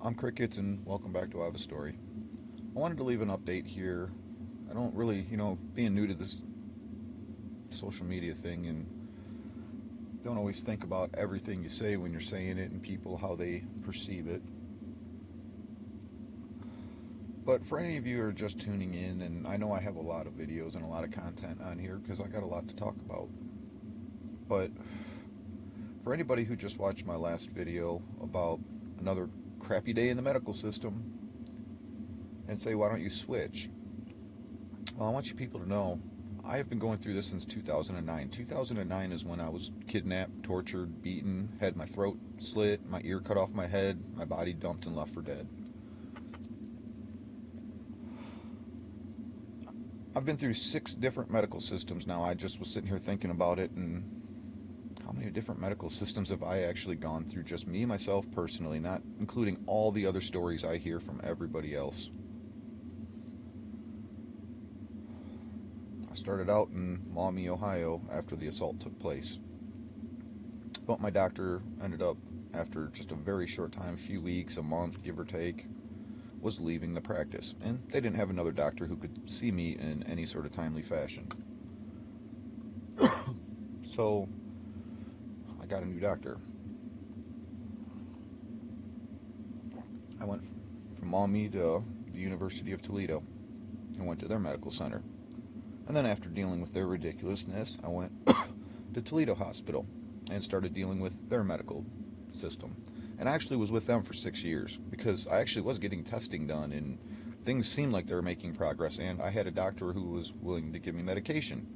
I'm Crickets, and welcome back to I Have a Story. I wanted to leave an update here. I don't really, being new to this social media thing, and don't always think about everything you say when you're saying it and people how they perceive it. But for any of you who are just tuning in, and I know I have a lot of videos and a lot of content on here because I got a lot to talk about. But for anybody who just watched my last video about another crappy day in the medical system and say, why don't you switch? Well, I want you people to know I have been going through this since 2009. 2009 is when I was kidnapped, tortured, beaten, had my throat slit, my ear cut off my head, my body dumped and left for dead. I've been through 6 different medical systems now. I just was sitting here thinking about it, and how many different medical systems have I actually gone through? Just me, myself, personally, not including all the other stories I hear from everybody else. I started out in Maumee, Ohio after the assault took place. But my doctor ended up, after just a very short time, a few weeks, a month, give or take, was leaving the practice. And they didn't have another doctor who could see me in any sort of timely fashion. So I got a new doctor. I went from Maumee to the University of Toledo and went to their medical center. And then after dealing with their ridiculousness, I went to Toledo Hospital and started dealing with their medical system. And I actually was with them for 6 years because I actually was getting testing done and things seemed like they were making progress, and I had a doctor who was willing to give me medication,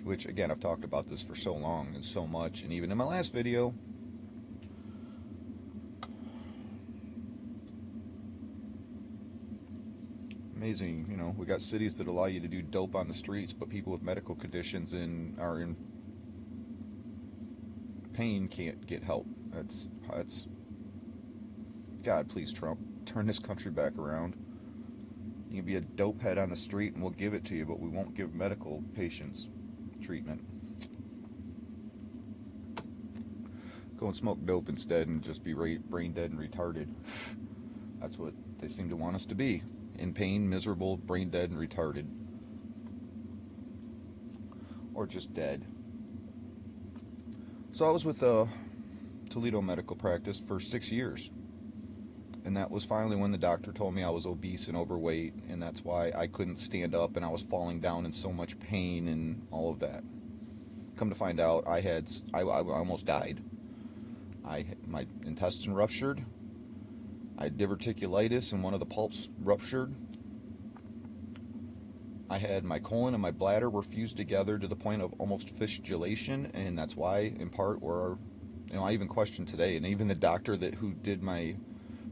which again, I've talked about this for so long and so much, and even in my last video, amazing, we got cities that allow you to do dope on the streets, but people with medical conditions and are in pain can't get help. That's God, please, Trump, turn this country back around. You can be a dope head on the street and we'll give it to you, but we won't give medical patients treatment. Go and smoke dope instead and just be brain dead and retarded. That's what they seem to want us to be. In pain, miserable, brain dead, and retarded. Or just dead. So I was with Toledo Medical Practice for 6 years. And that was finally when the doctor told me I was obese and overweight, and that's why I couldn't stand up and I was falling down in so much pain and all of that. Come to find out, I almost died. My intestine ruptured. I had diverticulitis and one of the pulps ruptured. I had my colon and my bladder were fused together to the point of almost fistulation, and that's why, in part, I even questioned today, and even the doctor who did my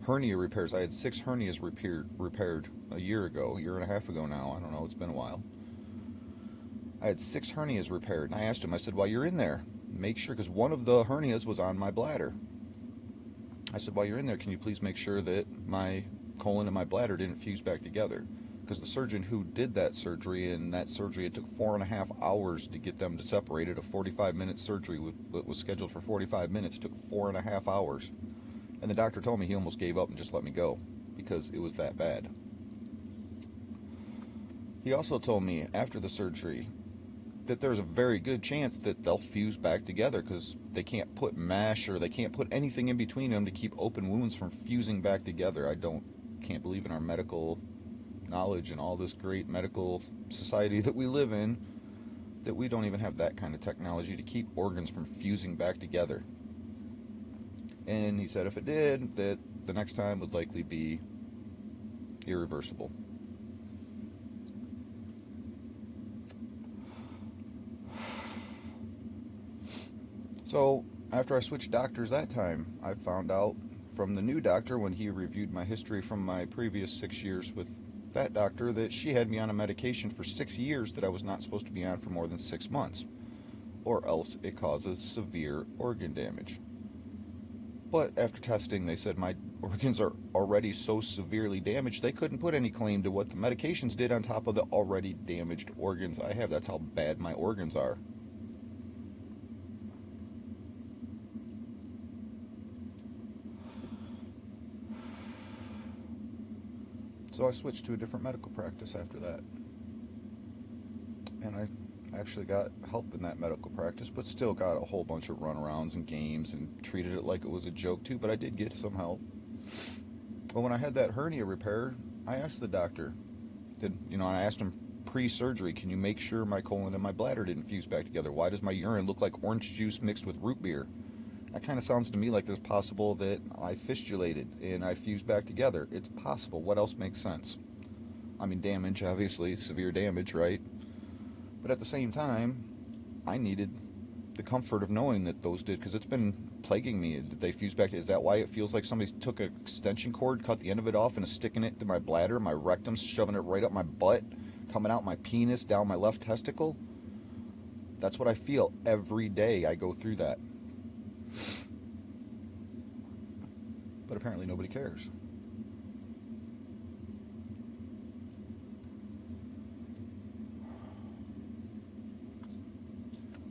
hernia repairs, I had 6 hernias repaired a year and a half ago now. I don't know, it's been a while. I had 6 hernias repaired, and I asked him, I said, while you're in there, make sure, because one of the hernias was on my bladder. I said, while you're in there, can you please make sure that my colon and my bladder didn't fuse back together? Because the surgeon who did that surgery, it took 4.5 hours to get them to separate it. A 45-minute surgery that was scheduled for 45 minutes took 4.5 hours. And the doctor told me he almost gave up and just let me go because it was that bad. He also told me after the surgery that there's a very good chance that they'll fuse back together because they can't put mesh or they can't put anything in between them to keep open wounds from fusing back together. Can't believe in our medical knowledge and all this great medical society that we live in that we don't even have that kind of technology to keep organs from fusing back together. And he said if it did, that the next time would likely be irreversible. So after I switched doctors that time, I found out from the new doctor when he reviewed my history from my previous 6 years with that doctor that she had me on a medication for 6 years that I was not supposed to be on for more than 6 months, or else it causes severe organ damage. But after testing, they said my organs are already so severely damaged they couldn't put any claim to what the medications did on top of the already damaged organs I have. That's how bad my organs are. So I switched to a different medical practice after that. And I actually got help in that medical practice, but still got a whole bunch of runarounds and games and treated it like it was a joke too, but I did get some help. But when I had that hernia repair, I asked the doctor, I asked him pre-surgery, can you make sure my colon and my bladder didn't fuse back together? Why does my urine look like orange juice mixed with root beer? That kind of sounds to me like it's possible that I fistulated and I fused back together. It's possible. What else makes sense? I mean, damage, obviously, severe damage, right? But at the same time, I needed the comfort of knowing that those did, because it's been plaguing me. Did they fuse back? Is that why it feels like somebody took an extension cord, cut the end of it off, and is sticking it to my bladder, my rectum, shoving it right up my butt, coming out my penis, down my left testicle? That's what I feel every day I go through that. But apparently nobody cares.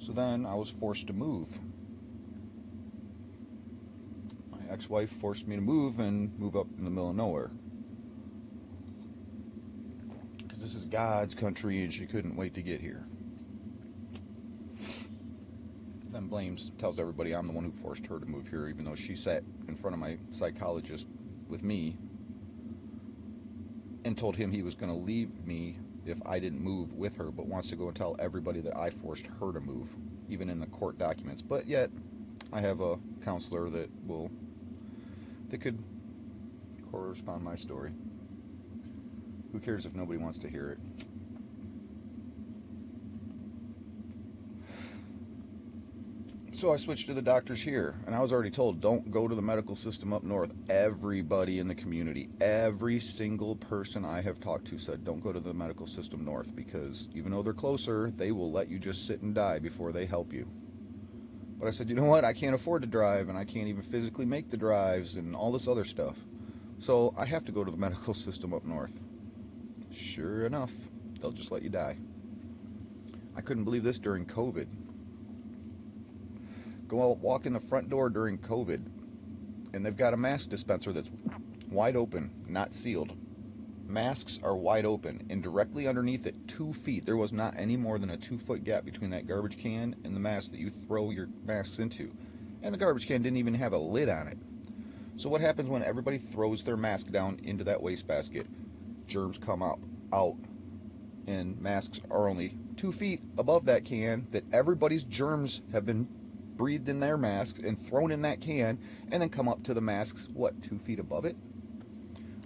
So then I was forced to move. My ex-wife forced me to move and move up in the middle of nowhere. Because this is God's country and she couldn't wait to get here. Then tells everybody I'm the one who forced her to move here, even though she sat in front of my psychologist with me and told him he was going to leave me if I didn't move with her, but wants to go and tell everybody that I forced her to move, even in the court documents. But yet, I have a counselor that could correspond my story. Who cares if nobody wants to hear it? So I switched to the doctors here, and I was already told, don't go to the medical system up north. Everybody in the community, every single person I have talked to said, don't go to the medical system north, because even though they're closer, they will let you just sit and die before they help you. But I said, you know what? I can't afford to drive, and I can't even physically make the drives and all this other stuff. So I have to go to the medical system up north. Sure enough, they'll just let you die. I couldn't believe this during COVID. Go out, walk in the front door during COVID, and they've got a mask dispenser that's wide open, not sealed. Masks are wide open, and directly underneath it, 2 feet, there was not any more than a 2-foot gap between that garbage can and the mask that you throw your masks into. And the garbage can didn't even have a lid on it. So what happens when everybody throws their mask down into that wastebasket? Germs come out, and masks are only 2 feet above that can that everybody's germs have been breathed in their masks and thrown in that can, and then come up to the masks, 2 feet above it?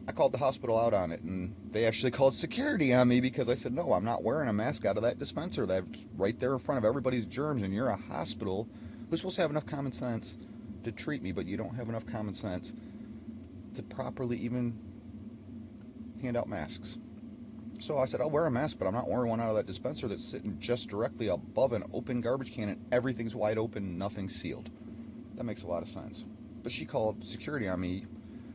I called the hospital out on it, and they actually called security on me because I said, no, I'm not wearing a mask out of that dispenser. That's right there in front of everybody's germs, and you're a hospital who's supposed to have enough common sense to treat me, but you don't have enough common sense to properly even hand out masks. So I said, I'll wear a mask, but I'm not wearing one out of that dispenser that's sitting just directly above an open garbage can, and everything's wide open, nothing's sealed. That makes a lot of sense. But she called security on me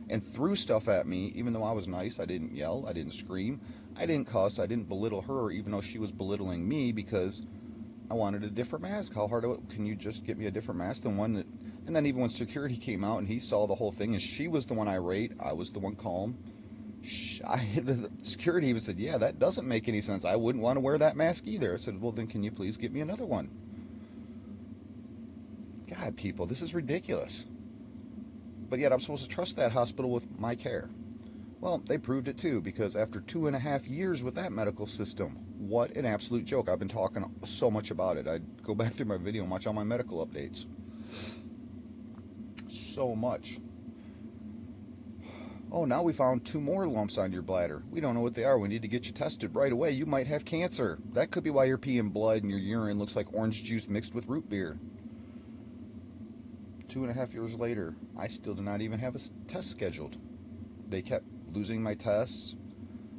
and threw stuff at me, even though I was nice. I didn't yell, I didn't scream, I didn't cuss, I didn't belittle her, even though she was belittling me because I wanted a different mask. How hard can you just get me a different mask than one that... And then even when security came out and he saw the whole thing, and she was the one irate, I was the one calm. The security even said, yeah, that doesn't make any sense. I wouldn't want to wear that mask either. I said, well, then can you please get me another one? God, people, this is ridiculous. But yet I'm supposed to trust that hospital with my care. Well, they proved it too, because after 2.5 years with that medical system, what an absolute joke. I've been talking so much about it. I'd go back through my video and watch all my medical updates. So much. Oh, now we found 2 more lumps on your bladder. We don't know what they are. We need to get you tested right away. You might have cancer. That could be why you're peeing blood and your urine looks like orange juice mixed with root beer. 2.5 years later, I still do not even have a test scheduled. They kept losing my tests.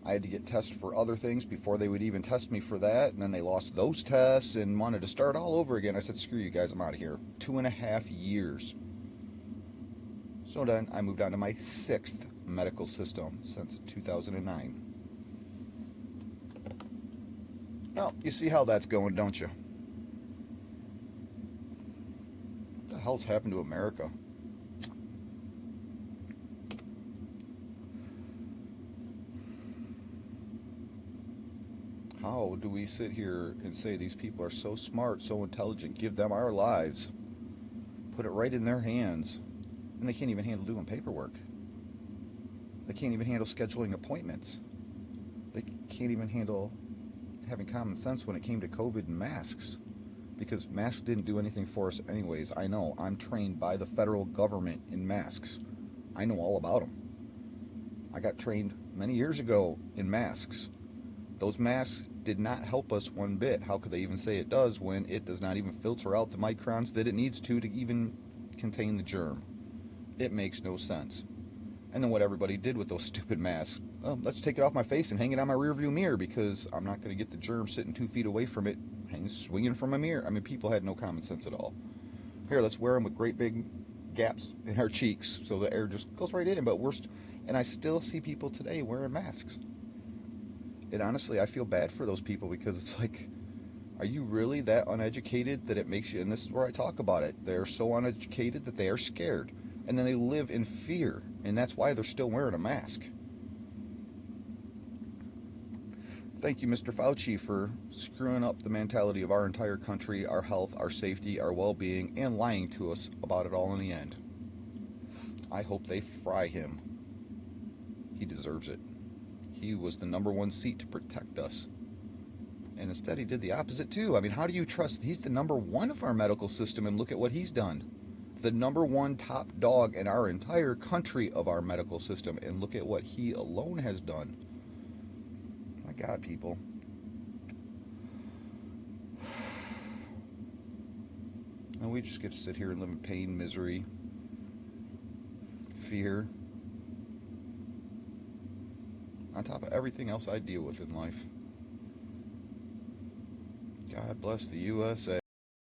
I had to get tests for other things before they would even test me for that. And then they lost those tests and wanted to start all over again. I said, screw you guys, I'm out of here. 2.5 years. So then I moved on to my 6th medical system since 2009. Well, you see how that's going, don't you? What the hell's happened to America? How do we sit here and say these people are so smart, so intelligent, give them our lives, put it right in their hands, and they can't even handle doing paperwork? They can't even handle scheduling appointments. They can't even handle having common sense when it came to COVID and masks, because masks didn't do anything for us anyways. I know. I'm trained by the federal government in masks. I know all about them. I got trained many years ago in masks. Those masks did not help us one bit. How could they even say it does when it does not even filter out the microns that it needs to even contain the germ? It makes no sense. And then what everybody did with those stupid masks, well, let's take it off my face and hang it on my rearview mirror because I'm not going to get the germ sitting 2 feet away from it, swinging from a mirror. I mean, people had no common sense at all. Here, let's wear them with great big gaps in our cheeks so the air just goes right in. But and I still see people today wearing masks. And honestly, I feel bad for those people because it's like, are you really that uneducated that it makes you, and this is where I talk about it, they're so uneducated that they are scared. And then they live in fear, and that's why they're still wearing a mask. Thank you, Mr. Fauci, for screwing up the mentality of our entire country, our health, our safety, our well-being, and lying to us about it all in the end. I hope they fry him. He deserves it. He was the #1 seat to protect us. And instead he did the opposite too. I mean, how do you trust? He's the #1 of our medical system, and look at what he's done. The #1 top dog in our entire country of our medical system, and look at what he alone has done. My God, people. And we just get to sit here and live in pain, misery, fear, on top of everything else I deal with in life. God bless the USA.